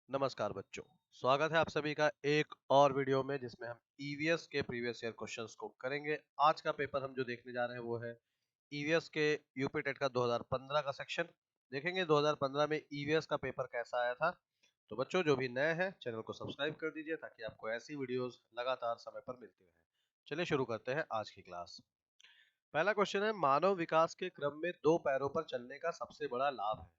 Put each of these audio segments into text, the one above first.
नमस्कार बच्चों, स्वागत है आप सभी का एक और वीडियो में जिसमें हम ईवीएस के प्रीवियस ईयर क्वेश्चंस को करेंगे। आज का पेपर हम जो देखने जा रहे हैं वो है ईवीएस के यूपी टेट का 2015 का सेक्शन। देखेंगे 2015 में ईवीएस का पेपर कैसा आया था। तो बच्चों जो भी नए हैं चैनल को सब्सक्राइब कर दीजिए ताकि आपको ऐसी वीडियोस लगातार समय पर मिलती रहे। चलिए शुरू करते हैं आज की क्लास। पहला क्वेश्चन है, मानव विकास के क्रम में दो पैरों पर चलने का सबसे बड़ा लाभ है।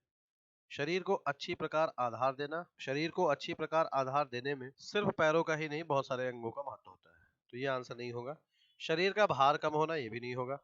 शरीर को अच्छी प्रकार आधार देना। शरीर को अच्छी प्रकार आधार देने में सिर्फ पैरों का ही नहीं बहुत सारे अंगों का महत्व होता है, तो ये आंसर नहीं होगा। शरीर का भार कम होना ये भी नहीं होगा।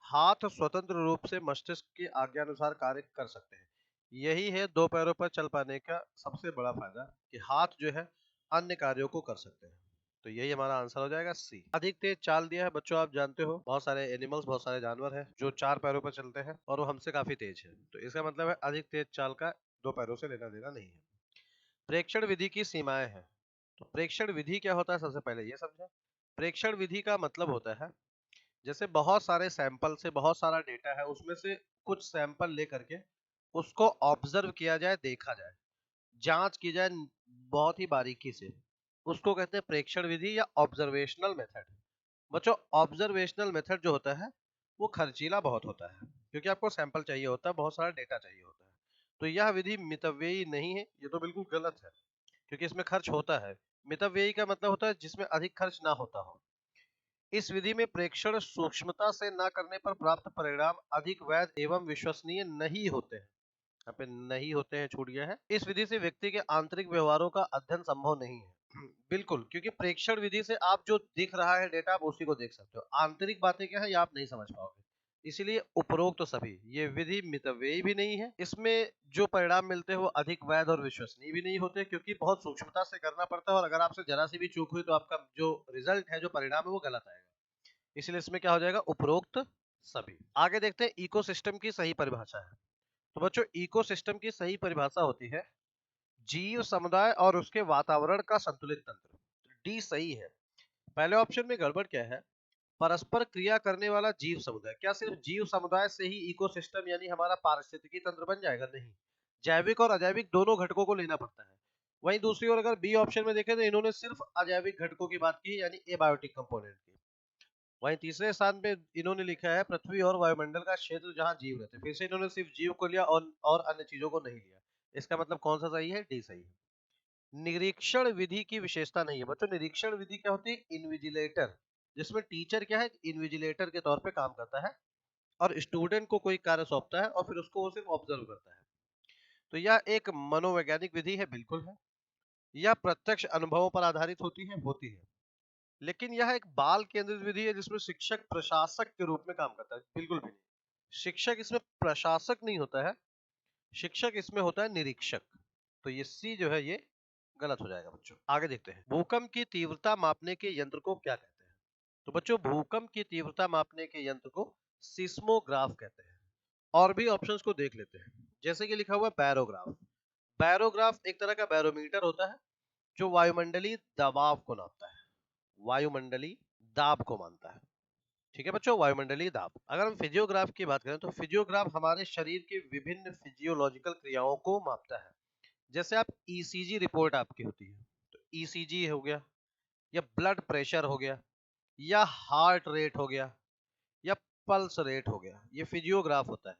हाथ स्वतंत्र रूप से मस्तिष्क की आज्ञानुसार कार्य कर सकते हैं। यही है दो पैरों पर चल पाने का सबसे बड़ा फायदा कि हाथ जो है अन्य कार्यों को कर सकते हैं। तो यही हमारा आंसर हो जाएगा सी। अधिक तेज चाल दिया है बच्चों, आप जानते हो बहुत सारे एनिमल्स, बहुत सारे जानवर हैं जो चार पैरों पर चलते हैं और वो हमसे काफी तेज है, तो इसका मतलब है अधिक तेज चाल का दो पैरों से लेना देना नहीं है। प्रेक्षण विधि की सीमाएं हैं। तो प्रेक्षण विधि क्या होता है, सबसे पहले ये समझें। प्रेक्षण विधि का मतलब होता है जैसे बहुत सारे सैंपल से बहुत सारा डेटा है, उसमें से कुछ सैंपल लेकर के उसको ऑब्जर्व किया जाए, देखा जाए, जांच की जाए बहुत ही बारीकी से, उसको कहते हैं प्रेक्षण विधि या ऑब्जर्वेशनल मेथड। बच्चों ऑब्जर्वेशनल मेथड जो होता है वो खर्चीला बहुत होता है क्योंकि आपको सैंपल चाहिए होता है, बहुत सारा डेटा चाहिए होता है। तो यह विधि मितव्ययी नहीं है, ये तो बिल्कुल गलत है क्योंकि इसमें खर्च होता है। मितव्ययी का मतलब होता है जिसमें अधिक खर्च ना होता हो। इस विधि में प्रेक्षण सूक्ष्मता से न करने पर प्राप्त परिणाम अधिक वैध एवं विश्वसनीय नहीं होते हैं। यहाँ पे नहीं होते हैं छूट गया है। इस विधि से व्यक्ति के आंतरिक व्यवहारों का अध्ययन संभव नहीं है। बिल्कुल, क्योंकि प्रेक्षण विधि से आप जो दिख रहा है डेटा आप उसी को देख सकते हो, आंतरिक बातें क्या है ये आप नहीं समझ पाओगे। इसीलिए उपरोक्त तो सभी ये विधि मितव्ययी भी नहीं है, इसमें जो परिणाम मिलते हैं वो अधिक वैध और विश्वसनीय भी नहीं होते क्योंकि बहुत सूक्ष्मता से करना पड़ता है और अगर आपसे जरा सी भी चूक हुई तो आपका जो रिजल्ट है, जो परिणाम है वो गलत आएगा। इसलिए इसमें क्या हो जाएगा, उपरोक्त सभी। आगे देखते हैं इकोसिस्टम की सही परिभाषा है। तो बच्चों इकोसिस्टम की सही परिभाषा होती है जीव समुदाय और उसके वातावरण का संतुलित तंत्र। डी सही है। पहले ऑप्शन में गड़बड़ क्या है, परस्पर क्रिया करने वाला जीव समुदाय। क्या सिर्फ जीव समुदाय से ही इकोसिस्टम यानी हमारा पारिस्थितिकी तंत्र बन जाएगा? नहीं, जैविक और अजैविक दोनों घटकों को लेना पड़ता है। वहीं दूसरी ओर अगर बी ऑप्शन में देखें तो इन्होंने सिर्फ अजैविक घटकों की बात की यानी एबायोटिक कंपोनेंट की। वहीं तीसरे स्थान पे इन्होंने लिखा है पृथ्वी और वायुमंडल का क्षेत्र जहां जीव रहते हैं। फिर से इन्होंने सिर्फ जीव को लिया और अन्य चीजों को नहीं लिया। इसका मतलब कौन सा सही है? डी सही है। निरीक्षण विधि की विशेषता नहीं है बच्चों। निरीक्षण विधि क्या होती है? इन्विजिलेटर, जिसमें टीचर क्या है, इन्विजिलेटर के तौर पे काम करता है और स्टूडेंट को कोई कार्य सौंपता है और फिर उसको वो सिर्फ ऑब्जर्व करता है। तो यह एक मनोवैज्ञानिक विधि है, बिल्कुल है। यह प्रत्यक्ष अनुभवों पर आधारित होती है। लेकिन यह एक बाल केंद्रित विधि है जिसमें शिक्षक प्रशासक के रूप में काम करता है। बिल्कुल भी नहीं, शिक्षक इसमें प्रशासक नहीं होता है, शिक्षक इसमें होता है निरीक्षक। तो ये सी जो है ये गलत हो जाएगा बच्चों। आगे देखते हैं, भूकंप की तीव्रता मापने के यंत्र को क्या कहते हैं? तो बच्चों भूकंप की तीव्रता मापने के यंत्र को सिस्मोग्राफ कहते हैं। और भी ऑप्शंस को देख लेते हैं, जैसे कि लिखा हुआ बैरोग्राफ। बैरोग्राफ एक तरह का बैरोमीटर होता है जो वायुमंडलीय दबाव को नापता है, वायुमंडलीय दाब को मानता है। ठीक है बच्चों, वायुमंडलीय दाब। अगर हम फिजियोग्राफ की बात करें तो फिजियोग्राफ हमारे शरीर की विभिन्न फिजियोलॉजिकल क्रियाओं को मापता है। जैसे आप ईसीजी रिपोर्ट आपकी होती है, तो ईसीजी हो गया, या ब्लड प्रेशर हो गया, या हार्ट रेट हो गया, या पल्स रेट हो गया, ये फिजियोग्राफ होता है।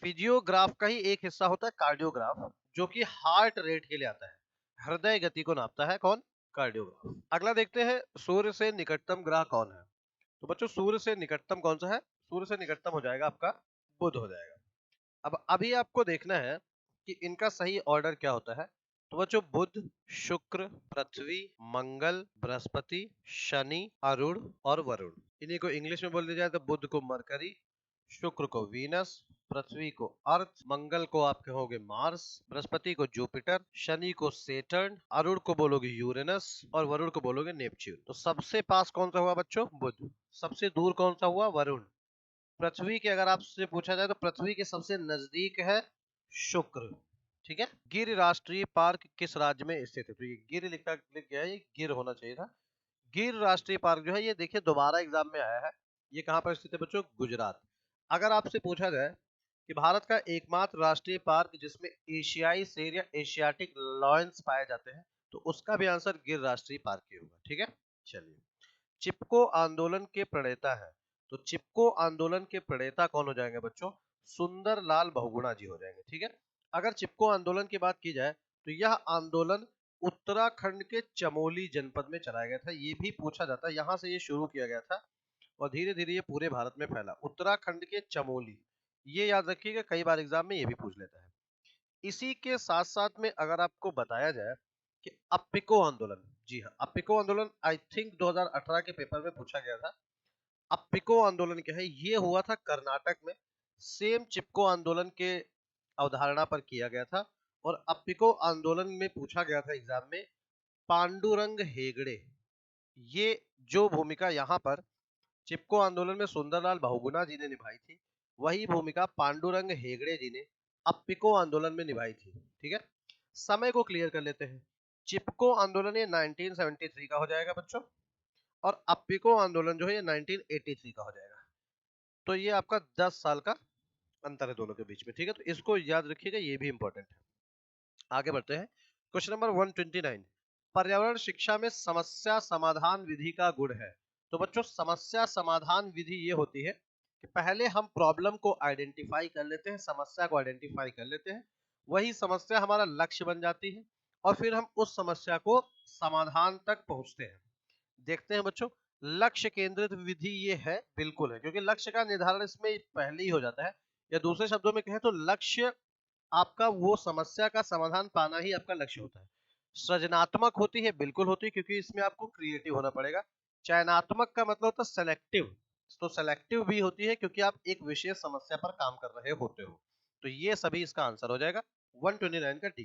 फिजियोग्राफ का ही एक हिस्सा होता है कार्डियोग्राफ, जो कि हार्ट रेट के लिए आता है, हृदय गति को नापता है। कौन? कार्डियोग्राफ। अगला देखते हैं, सूर्य से निकटतम ग्रह कौन है? तो बच्चों सूर्य से निकटतम कौन सा है? सूर्य से निकटतम हो जाएगा आपका बुध हो जाएगा। अब अभी आपको देखना है कि इनका सही ऑर्डर क्या होता है। तो बच्चों बुध, शुक्र, पृथ्वी, मंगल, बृहस्पति, शनि, अरुण और वरुण। इन्हीं को इंग्लिश में बोल दिया जाए तो बुध को मरकरी, शुक्र को वीनस, पृथ्वी को अर्थ, मंगल को आप कहोगे मार्स, बृहस्पति को जुपिटर, शनि को सेटर्न, अरुण को बोलोगे यूरेनस और वरुण को बोलोगे नेपच्यून। तो सबसे पास कौन सा हुआ बच्चों? बुध। सबसे दूर कौन सा हुआ? वरुण। पृथ्वी के अगर आपसे पूछा जाए तो पृथ्वी के सबसे नजदीक है शुक्र। ठीक है। गिर राष्ट्रीय पार्क किस राज्य में स्थित है? तो ये गिर लिख गया है, ये गिर होना चाहिए था। गिर राष्ट्रीय पार्क जो है ये देखिए दोबारा एग्जाम में आया है। ये कहाँ पर स्थित है बच्चों? गुजरात। अगर आपसे पूछा जाए कि भारत का एकमात्र राष्ट्रीय पार्क जिसमें एशियाई शेर या एशियाटिक लॉयंस पाए जाते हैं, तो उसका भी आंसर गिर राष्ट्रीय पार्क ही होगा। ठीक है, चलिए। चिपको आंदोलन के प्रणेता है, तो चिपको आंदोलन के प्रणेता कौन हो जाएंगे बच्चों? सुंदरलाल बहुगुणा जी हो जाएंगे। ठीक है, अगर चिपको आंदोलन की बात की जाए तो यह आंदोलन उत्तराखंड के चमोली जनपद में चलाया गया था। ये भी पूछा जाता है, यहाँ से ये शुरू किया गया था और धीरे धीरे ये पूरे भारत में फैला। उत्तराखंड के चमोली, ये याद रखिएगा, कई बार एग्जाम में ये भी पूछ लेता है। इसी के साथ साथ में अगर आपको बताया जाए कि अप्पिको आंदोलन, जी हाँ, अप्पिको आंदोलन आई थिंक 2018 के पेपर में पूछा गया था। अप्पिको आंदोलन क्या है? ये हुआ था कर्नाटक में, सेम चिपको आंदोलन के अवधारणा पर किया गया था। और अप्पिको आंदोलन में पूछा गया था एग्जाम में, पांडुरंग हेगड़े, ये जो भूमिका यहाँ पर चिपको आंदोलन में सुंदरलाल बहुगुणा जी ने निभाई थी, वही भूमिका पांडुरंग हेगड़े जी ने अप्पिको आंदोलन में निभाई थी। ठीक है, समय को क्लियर कर लेते हैं। चिपको आंदोलन ये 1973 का हो जाएगा बच्चों, और अप्पिको आंदोलन जो है ये 1983 का हो जाएगा। तो ये आपका 10 साल का अंतर है दोनों के बीच में। ठीक है, तो इसको याद रखिएगा, ये भी इंपॉर्टेंट है। आगे बढ़ते हैं, क्वेश्चन नंबर 129, पर्यावरण शिक्षा में समस्या समाधान विधि का गुण है। तो बच्चों, समस्या समाधान विधि ये होती है कि पहले हम प्रॉब्लम को आइडेंटिफाई कर लेते हैं, समस्या को आइडेंटिफाई कर लेते हैं, वही समस्या हमारा लक्ष्य बन जाती है और फिर हम उस समस्या को समाधान तक पहुंचते हैं। देखते हैं बच्चों, लक्ष्य केंद्रित विधि ये है, बिल्कुल है, क्योंकि लक्ष्य का निर्धारण इसमें पहले ही हो जाता है। या दूसरे शब्दों में कहें तो लक्ष्य आपका वो समस्या का समाधान पाना ही आपका लक्ष्य होता है। सृजनात्मक होती है, बिल्कुल होती है, क्योंकि इसमें आपको क्रिएटिव होना पड़ेगा। चयनात्मक का मतलब होता है सेलेक्टिव, तो सेलेक्टिव भी होती है क्योंकि आप एक विशेष समस्या पर काम कर रहे होते हो। तो ये सभी इसका आंसर हो जाएगा 129 का डी।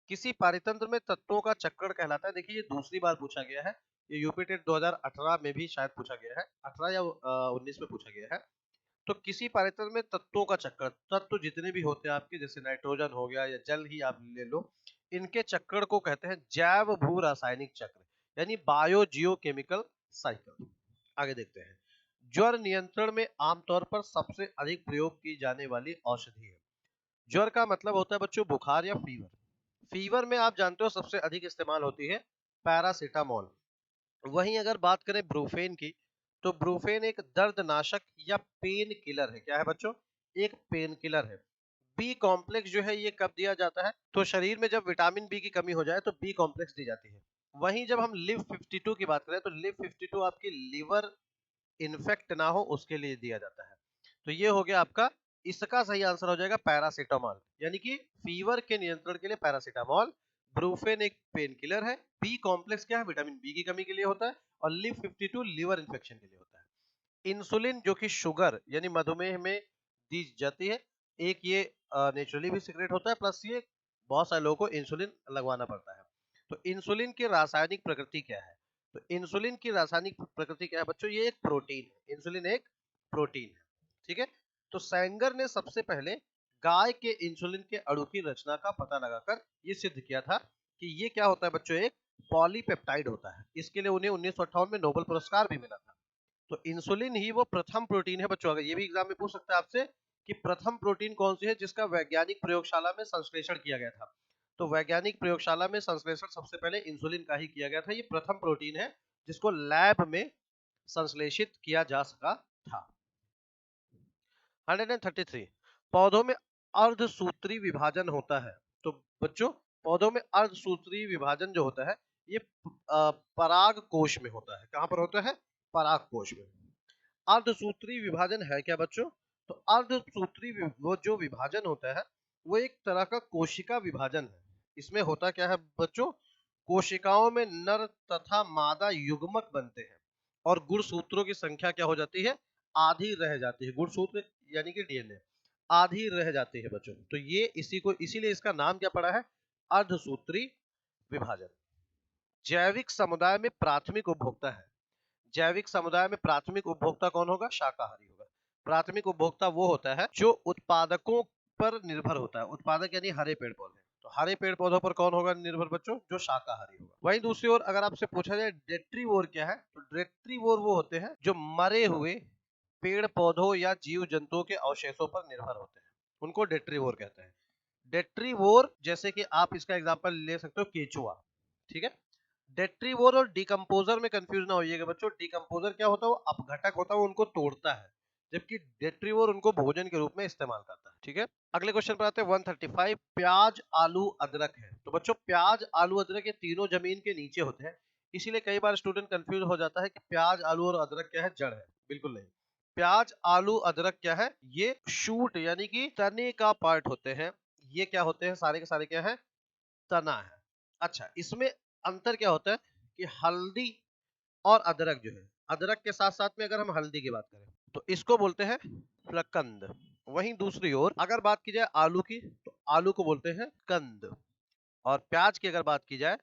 किसी पारितंत्र में तत्वों का चक्रण कहलाता है। देखिए, ये दूसरी बार पूछा गया है, ये यूपी टेट 2018 में भी शायद पूछा गया है, 18 या 19 में पूछा गया है। तो किसी पारितंत्र में तत्वों का चक्कर, तत्व जितने भी होते हैं आपके, जैसे नाइट्रोजन हो गया या जल ही आप ले लो, इनके चक्कर को कहते हैं जैव भू रासायनिक चक्र, यानी बायो जियो केमिकल साइकिल। आगे देखते हैं, ज्वर नियंत्रण में आमतौर पर सबसे अधिक प्रयोग की जाने वाली औषधि है। ज्वर का मतलब होता है बच्चों बुखार या फीवर। फीवर में आप जानते हो सबसे अधिक इस्तेमाल होती है पैरासीटामोल। वहीं अगर बात करें ब्रूफेन की, तो ब्रूफेन एक दर्दनाशक या पेन किलर है। क्या है बच्चों? एक पेन किलर है। बी कॉम्प्लेक्स जो है ये कब दिया जाता है? तो शरीर में जब विटामिन बी की कमी हो जाए तो बी कॉम्प्लेक्स दी जाती है। वहीं जब हम लिव 52 की बात करें तो लिव 52 आपकी लिवर इन्फेक्ट ना हो उसके लिए दिया जाता है। तो ये हो गया आपका, इसका सही आंसर हो जाएगा पैरासीटामोल, यानी कि फीवर के नियंत्रण के लिए पैरासीटामोल। ब्रूफेन एक पेन किलर है, बी कॉम्प्लेक्स क्या है? विटामिन बी की कमी के लिए होता है, और लिव 52 लिवर इन्फेक्शन के लिए होता है। इंसुलिन जो कि शुगर यानी मधुमेह में दी जाती है, एक ये नेचुरली भी सीक्रेट होता है, प्लस ये बहुत सारे लोगों को इंसुलिन लगवाना पड़ता है। तो इंसुलिन की रासायनिक प्रकृति क्या है? तो इंसुलिन की रासायनिक प्रकृति क्या है बच्चों? ये एक प्रोटीन है, इंसुलिन एक प्रोटीन है। ठीक है, तो सैंगर ने सबसे पहले गाय के इंसुलिन के अणु की रचना का पता लगाकर ये सिद्ध किया था कि ये क्या होता है बच्चों? एक पॉलीपेप्टाइड होता है। इसके लिए उन्हें 1958 में नोबेल पुरस्कार भी मिला था। तो इंसुलिन ही वो प्रथम प्रोटीन है बच्चों। अगर ये भी एग्जाम में पूछ सकता है आपसे कि प्रथम प्रोटीन कौन सी है जिसका वैज्ञानिक प्रयोगशाला में संश्लेषण किया गया था, तो वैज्ञानिक प्रयोगशाला में संश्लेषण सबसे पहले इंसुलिन का ही किया गया था। ये प्रथम प्रोटीन है जिसको लैब में संश्लेषित किया जा सका था। 133, पौधों में अर्धसूत्री विभाजन होता है। तो बच्चों, पौधों में अर्धसूत्री विभाजन जो होता है ये पराग कोश में होता है। कहां पर होता है? पराग कोश में। अर्धसूत्री विभाजन है क्या बच्चों? तो अर्धसूत्री वो जो विभाजन होता है वो एक तरह का कोशिका विभाजन है। इसमें होता क्या है बच्चों? कोशिकाओं में नर तथा मादा युग्मक बनते हैं और गुणसूत्रों की संख्या क्या हो जाती है? आधी रह जाती है। गुणसूत्र यानी कि डीएनए आधी रह जाती है बच्चों। तो ये इसीलिए इसका नाम क्या पड़ा है? अर्धसूत्री विभाजन। जैविक समुदाय में प्राथमिक उपभोक्ता है। जैविक समुदाय में प्राथमिक उपभोक्ता कौन होगा? शाकाहारी होगा। प्राथमिक उपभोक्ता वो होता है जो उत्पादकों पर निर्भर होता है। उत्पादक यानी हरे पेड़ पौधे। तो हरे पेड़ पौधों पर कौन होगा निर्भर बच्चों? जो शाकाहारी होगा। वहीं दूसरी ओर अगर आपसे पूछा जाए डेट्रीवोर क्या है, तो डेट्रीवोर वो होते हैं जो मरे हुए पेड़ पौधों या जीव जंतुओं के अवशेषों पर निर्भर होते हैं। उनको डेट्रीवोर कहते हैं। डेट्रीवोर जैसे कि आप इसका एग्जांपल ले सकते हो केचुआ, ठीक है। डेट्रीवोर और डिकम्पोजर में कंफ्यूज ना होइएगा बच्चों। डिकम्पोजर क्या होता है, वो अपघटक होता है, वो उनको तोड़ता है, जबकि डेट्रीवोर उनको भोजन के रूप में इस्तेमाल करता है, ठीक है। अगले क्वेश्चन पर आते हैं 135। प्याज आलू अदरक है। तो बच्चों प्याज आलू अदरक ये तीनों जमीन के नीचे होते हैं, इसीलिए कई बार स्टूडेंट कंफ्यूज हो जाता है कि प्याज आलू और अदरक क्या है, जड़ है। बिल्कुल नहीं। प्याज आलू अदरक क्या है, ये शूट यानी कि तने का पार्ट होते हैं। ये क्या होते हैं, सारे के सारे क्या है, तना है। अच्छा, इसमें अंतर क्या होता है कि हल्दी और अदरक जो है, अदरक के साथ साथ में अगर हम हल्दी की बात करें तो इसको बोलते हैं प्रकंद। वहीं दूसरी ओर अगर बात की जाए आलू की, तो आलू को बोलते हैं कंद। और प्याज की अगर बात की जाए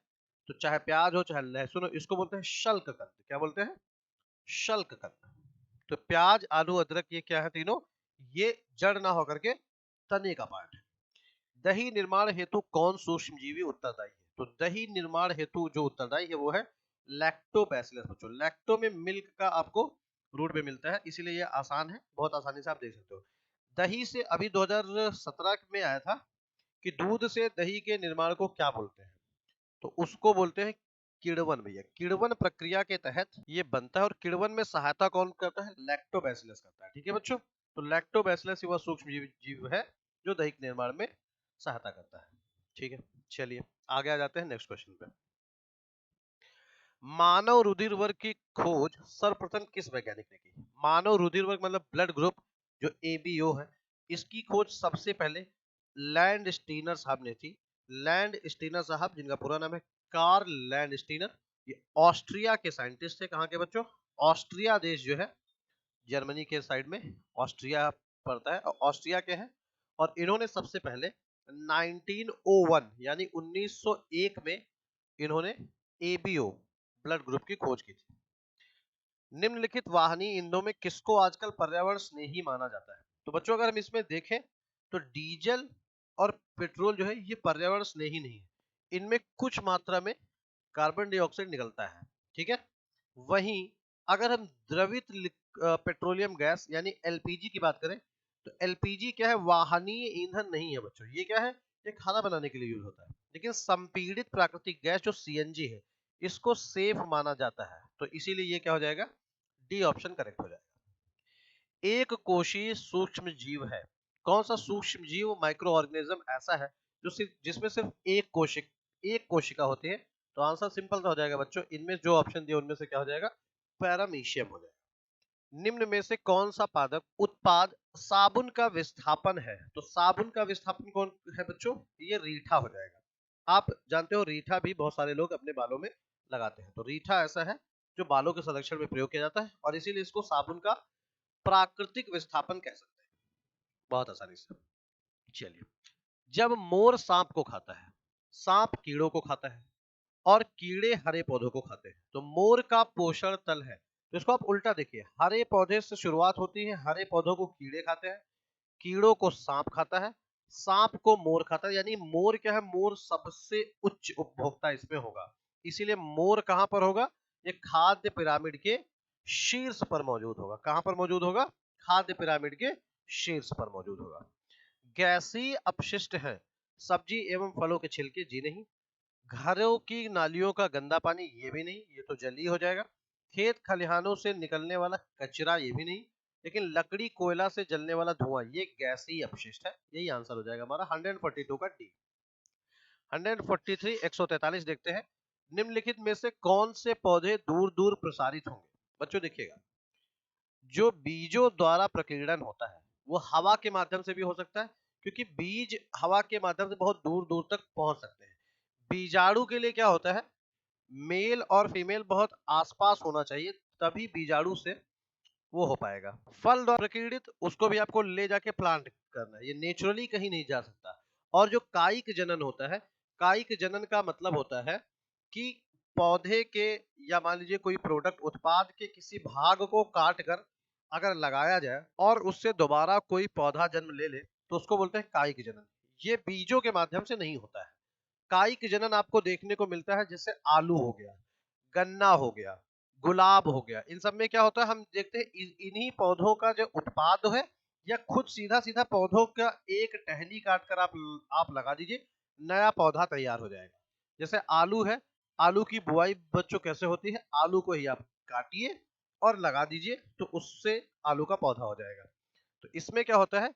तो चाहे प्याज हो चाहे लहसुन हो, इसको बोलते हैं शल्क कंद। क्या बोलते हैं, शल्क कंद। तो प्याज आलू अदरक ये क्या है, तीनों ये जड़ ना होकर के तने का पार्ट है। दही निर्माण हेतु कौन सूक्ष्मजीवी उत्तरदायी है? तो दही निर्माण हेतु जो उत्तरदायी है वो है लैक्टोबैसिलस। बच्चों लैक्टो में मिल्क का आपको रूट में मिलता है, इसीलिए ये आसान है, बहुत आसानी से आप देख सकते हो। दही से अभी 2017 में आया था कि दूध से दही के निर्माण को क्या बोलते हैं, तो उसको बोलते हैं किण्वन। भैया किण्वन प्रक्रिया के तहत ये बनता है, और किण्वन में सहायता कौन करता है, लैक्टोबैसिलस करता है, ठीक है बच्चों। तो लैक्टोबैसिलस वह सूक्ष्म जीव है जो दही के निर्माण में सहायता करता है, ठीक है। चलिए आगे आ जाते हैं नेक्स्ट क्वेश्चन पे। मानव रुधिर वर्ग की खोज सर्वप्रथम किस वैज्ञानिक ने की? मानव रुधिर वर्ग मतलब ब्लड ग्रुप जो एबीओ है, इसकी खोज सबसे पहले लैंड स्टीनर साहब ने थी। लैंड स्टीनर साहब जिनका पूरा नाम है कार्ल लैंड स्टीनर, ये ऑस्ट्रिया के साइंटिस्ट थे। कहाँ के बच्चों, ऑस्ट्रिया देश जो है जर्मनी के साइड में ऑस्ट्रिया पड़ता है, और ऑस्ट्रिया के हैं। और इन्होंने सबसे पहले 1901 यानी 1901 में इन्होंने एबीओ ब्लड ग्रुप की खोज की थी। निम्नलिखित वाहनी ईंधनों में किसको आजकल पर्यावरण स्नेही माना जाता है? तो बच्चों अगर हम इसमें देखें तो डीजल और पेट्रोल जो है ये पर्यावरण स्नेही नहीं है, इनमें कुछ मात्रा में कार्बन डाइऑक्साइड निकलता है, ठीक है। वहीं अगर हम द्रवित पेट्रोलियम गैस यानी एलपीजी की बात करें तो एलपीजी क्या है, वाहनीय ईंधन नहीं है बच्चों। ये क्या है, ये खाना बनाने के लिए यूज होता है। लेकिन संपीड़ित प्राकृतिक गैस जो सीएनजी है, इसको सेफ माना जाता है, तो इसीलिए ये क्या हो जाएगा, डी ऑप्शन करेक्ट हो जाएगा। एक कोशीय सूक्ष्म जीव है। कौन सा सूक्ष्म जीव माइक्रो ऑर्गेनिज्म ऐसा है जो सिर्फ जिसमें सिर्फ एक कोशिका होती है? तो आंसर सिंपल सा हो जाएगा बच्चों, इनमें जो ऑप्शन दिए उनमें से क्या हो जाएगा, पैरामीशियम हो जाएगा। निम्न में से कौन सा पादप उत्पाद साबुन का विस्थापन है? तो साबुन का विस्थापन कौन है बच्चों, ये रीठा हो जाएगा। आप जानते हो रीठा भी बहुत सारे लोग अपने बालों में लगाते हैं, तो रीठा ऐसा है जो बालों के संरक्षण में प्रयोग किया जाता है, और इसीलिए इसको साबुन का प्राकृतिक विस्थापन कह सकते हैं बहुत आसानी से। चलिए, जब मोर सांप को खाता है, सांप कीड़ों को खाता है और कीड़े हरे पौधों को खाते हैं, तो मोर का पोषण तल है। तो इसको आप उल्टा देखिए, हरे पौधे से शुरुआत होती है, हरे पौधों को कीड़े खाते हैं, कीड़ों को सांप खाता है, सांप को मोर खाता है। यानी मोर क्या है, मोर सबसे उच्च उपभोक्ता इसमें होगा, इसीलिए मोर कहां पर होगा, ये खाद्य पिरामिड के शीर्ष पर मौजूद होगा। कहां पर मौजूद होगा, खाद्य पिरामिड के शीर्ष पर मौजूद होगा। गैसीय अपशिष्ट है, सब्जी एवं फलों के छिलके, जी नहीं। घरों की नालियों का गंदा पानी, ये भी नहीं, ये तो जली हो जाएगा। खेत खलिहानों से निकलने वाला कचरा, ये भी नहीं। लेकिन लकड़ी कोयला से जलने वाला धुआं, ये गैसीय अपशिष्ट है। यही आंसर हो जाएगा हमारा 142 का डी। 143 143 देखते हैं। निम्नलिखित में से कौन से पौधे दूर दूर प्रसारित होंगे? बच्चों देखिएगा, जो बीजों द्वारा प्रकीर्णन होता है वो हवा के माध्यम से भी हो सकता है, क्योंकि बीज हवा के माध्यम से बहुत दूर दूर तक पहुंच सकते हैं। बीजाणु के लिए क्या होता है, मेल और फीमेल बहुत आसपास होना चाहिए, तभी बीजाणु से वो हो पाएगा। फल द्वारा प्रकीर्णित उसको भी आपको ले जाके प्लांट करना है, ये नेचुरली कहीं नहीं जा सकता। और जो कायिक जनन होता है, कायिक जनन का मतलब होता है कि पौधे के या मान लीजिए कोई प्रोडक्ट उत्पाद के किसी भाग को काट कर अगर लगाया जाए और उससे दोबारा कोई पौधा जन्म ले ले, तो उसको बोलते हैं कायिक जनन। ये बीजों के माध्यम से नहीं होता है। कायिक जनन आपको देखने को मिलता है जैसे आलू हो गया, गन्ना हो गया, गुलाब हो गया, इन सब में क्या होता है, हम देखते हैं इन्हीं पौधों का जो उत्पाद है या खुद सीधा सीधा पौधों का एक टहनी काट कर आप लगा दीजिए, नया पौधा तैयार हो जाएगा। जैसे आलू है, आलू की बुआई बच्चों कैसे होती है, आलू को ही आप काटिए और लगा दीजिए, तो उससे आलू का पौधा हो जाएगा। तो इसमें क्या होता है,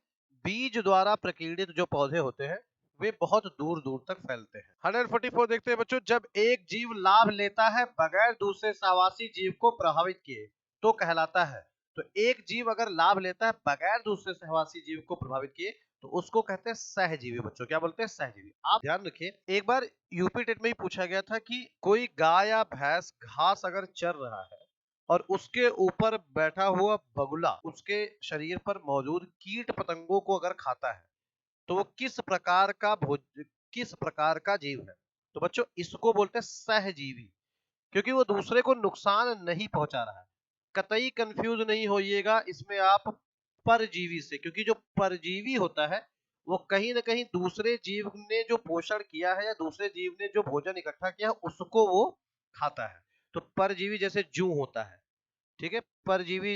बीज द्वारा प्रकीर्णित जो पौधे होते हैं वे बहुत दूर दूर तक फैलते हैं। 144 देखते हैं बच्चों, जब एक जीव लाभ लेता है बगैर दूसरे सहवासी जीव को प्रभावित किए तो कहलाता है। तो एक जीव अगर लाभ लेता है बगैर दूसरे सहवासी जीव को प्रभावित किए तो उसको कहते हैं सहजीवी। बच्चों क्या बोलते हैं, सहजीवी। आप ध्यान रखिए, एक बार यूपी टेट में ही पूछा गया था कि कोई गाय या भैंस घास अगर चर रहा है और उसके ऊपर बैठा हुआ बगुला उसके शरीर पर मौजूद कीट पतंगों को अगर खाता है तो वो किस प्रकार का जीव है। तो बच्चों इसको बोलते हैं सहजीवी, क्योंकि वो दूसरे को नुकसान नहीं पहुंचा रहा है। कतई कंफ्यूज नहीं होइएगा इसमें आप परजीवी से, क्योंकि जो परजीवी होता है वो कहीं ना कहीं दूसरे जीव ने जो पोषण किया है या दूसरे जीव ने जो भोजन इकट्ठा किया है उसको वो खाता है। तो परजीवी जैसे जूं होता है, ठीक है, परजीवी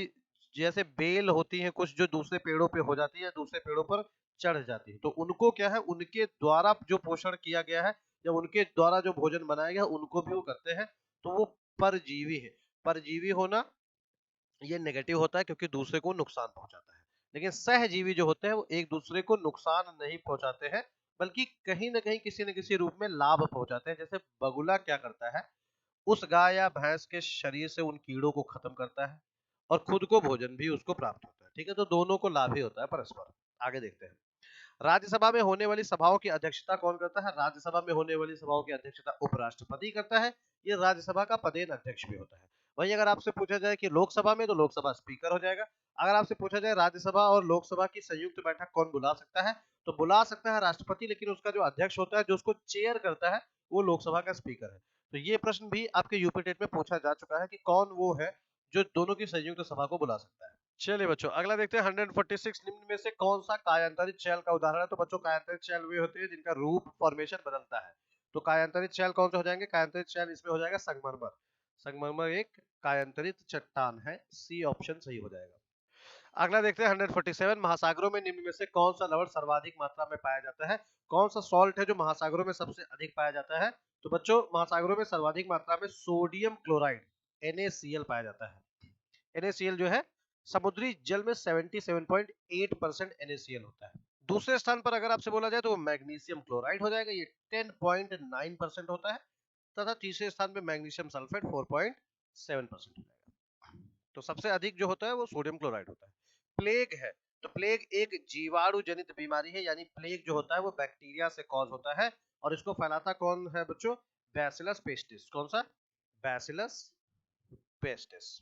जैसे बेल होती हैं कुछ जो दूसरे पेड़ों पे हो जाती है, दूसरे पेड़ों पर चढ़ जाती है, तो उनको क्या है, उनके द्वारा जो पोषण किया गया है या उनके द्वारा जो भोजन बनाया गया है उनको भी वो करते हैं, तो वो परजीवी है। परजीवी होना ये नेगेटिव होता है क्योंकि दूसरे को नुकसान पहुंचाता है। लेकिन सहजीवी जो होते हैं वो एक दूसरे को नुकसान नहीं पहुंचाते हैं, बल्कि कहीं ना कहीं किसी न किसी रूप में लाभ पहुंचाते हैं। जैसे बगुला क्या करता है, उस गाय या भैंस के शरीर से उन कीड़ों को खत्म करता है और खुद को भोजन भी उसको प्राप्त होता है। ठीक है, तो दोनों को लाभ ही होता है परस्पर। आगे देखते हैं, राज्यसभा में होने वाली सभाओं की अध्यक्षता कौन करता है। राज्यसभा में होने वाली सभाओं की अध्यक्षता उपराष्ट्रपति करता है। ये राज्यसभा का पदेन अध्यक्ष भी होता है। वहीं अगर आपसे पूछा जाए कि लोकसभा में, तो लोकसभा स्पीकर हो जाएगा। अगर आपसे पूछा जाए राज्यसभा और लोकसभा की संयुक्त बैठक कौन बुला सकता है, तो बुला सकता है राष्ट्रपति, लेकिन उसका जो अध्यक्ष होता है जो उसको चेयर करता है वो लोकसभा का स्पीकर है। तो ये प्रश्न भी आपके यूपी टेट में पूछा जा चुका है कि कौन वो है जो दोनों की संयुक्त सभा को बुला सकता है। चलिए बच्चों अगला देखते हैं, 146 निम्न में से कौन सा कायांतरित शैल का उदाहरण है। तो बच्चों कायांतरित शैल वे होते हैं जिनका रूप फॉर्मेशन बदलता है। तो कायांतरित शैल कौन से हो जाएंगे, कायांतरित शैल इसमें हो जाएगा संगमरमर। संगमरमर एक कायांतरित चट्टान है, सी ऑप्शन सही हो जाएगा। अगला देखते हैं 147, महासागरों में निम्न में से कौन सा लवण सर्वाधिक मात्रा में पाया जाता है। कौन सा सॉल्ट है जो महासागरों में सबसे अधिक पाया जाता है। तो बच्चों महासागरों में सर्वाधिक मात्रा में सोडियम क्लोराइड NaCl पाया जाता है। NaCl जो है समुद्री जल में 77.8% NaCl होता है। दूसरे स्थान पर अगर आपसे बोला जाए तो वो मैग्नीशियम क्लोराइड हो जाएगा, ये 10.9% होता है। तथा तीसरे स्थान पे मैग्नीशियम सल्फेट 4.7% हो जाएगा। तो सबसे अधिक जो होता है वो सोडियम क्लोराइड होता है। प्लेग है, तो प्लेग एक जीवाणु जनित बीमारी है, यानी प्लेग जो होता है वो बैक्टीरिया से कॉज होता है और इसको फैलाता कौन है बच्चों, बैसिलस पेस्टिस। कौन सा, बैसिलस पेस्टिस।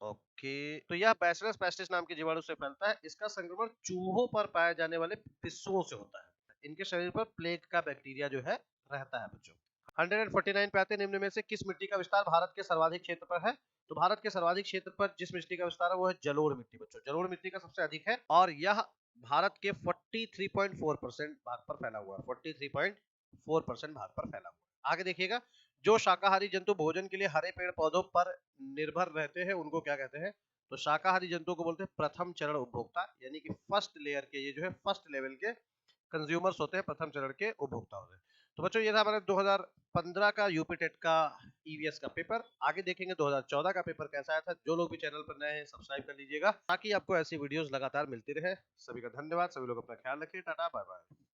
ओके, तो यह बैसिलस पेस्टिस नाम के जीवाणु से फैलता है। इसका संक्रमण चूहों पर पाए जाने वाले पिस्सुओं से होता है। इनके शरीर पर प्लेग का बैक्टीरिया जो है रहता है बच्चों। 149 पे आते हैं, निम्न में से किस मिट्टी का विस्तार भारत के सर्वाधिक क्षेत्र पर है। तो भारत के सर्वाधिक क्षेत्र पर जिस मिट्टी का विस्तार है वो है जलोढ़ मिट्टी। बच्चों जलोढ़ मिट्टी का सबसे अधिक है और यह भारत के 43.4% भाग पर फैला हुआ है। 43.4% भाग पर फैला हुआ है। आगे देखिएगा, जो शाकाहारी जंतु भोजन के लिए हरे पेड़ पौधों पर निर्भर रहते हैं उनको क्या कहते हैं। तो शाकाहारी जंतुओं को बोलते हैं प्रथम चरण उपभोक्ता, यानी कि फर्स्ट लेयर के, ये जो है फर्स्ट लेवल के कंज्यूमर्स होते हैं, प्रथम चरण के उपभोक्ता होते हैं। तो बच्चों ये था हमारे 2015 का यूपी टेट का ईवीएस का पेपर। आगे देखेंगे 2014 का पेपर कैसा आया था। जो लोग भी चैनल पर नए हैं सब्सक्राइब कर लीजिएगा ताकि आपको ऐसी वीडियोस लगातार मिलती रहे। सभी का धन्यवाद, सभी लोग अपना ख्याल रखिए, टाटा बाय बाय।